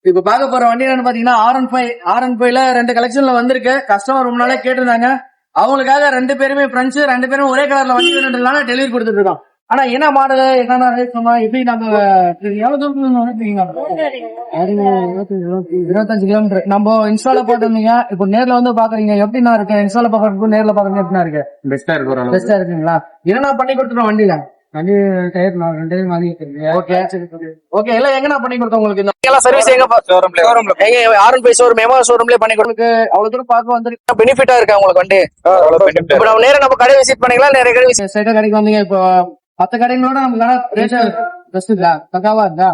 இப்ப பார்க்க போற வண்டி என்னன்னு பாத்தீங்கன்னா R15ல 2 கலெக்ஷன்ல வந்திருக்கு. கஸ்டமர் ரொம்ப நாளே கேட்டிருந்தாங்க. அவங்களுக்காக 2 பேருமே ஃப்ரெண்ட்ஸ் 2 பேரும் ஒரே கலர்ல வண்டி வேணுன்றதுனால டெலிவரி கொடுத்துட்டு இருக்கோம். ஆனா என்ன மாடல் என்னன்னா ரேட் சொன்னா எப்படி நம்ம எவ்வளவு தூரத்துல வந்துருக்கீங்க? 25 கிலோமீட்டர். நம்ம இன்ஸ்டால போட்டிருந்தீங்க. இப்போ நேர்ல வந்து பாக்குறீங்க எப்படின்னா இருக்கு? இன்ஸ்டால பாக்குறதுக்கு நேர்ல பாக்குறது எப்படின்னா இருக்கு? பெஸ்டா இருக்கு. பெஸ்டா இருக்குங்களா? என்னன்னா பண்ணி கொடுத்துருவோம் வண்டியில. வண்டி டயர் 2 டயர் மாறி ஓகே ஓகே. எல்லாம் எங்கண்ணா பண்ணி கொடுத்தோம் உங்களுக்கு? இந்த சர்வீஸ் எங்க R15 ஷோரூம் எமோ ஷோரூம்லயே பண்ணி கொடுக்கு. அவ்வளவு தூரம் பார்க்க வந்து பெனிஃபிட்டா இருக்கா உங்களுக்கு வண்டி? இப்போ நம்ம நேரா நம்ம கடை விசிட் பண்ணிக்கலாம். நிறைய கடை விசிட் கடைக்கு வந்தீங்க. இப்போ 10 கடைங்களோட நமக்கு ரேட் பெஸ்ட் இல்ல பக்காவா இருக்கா?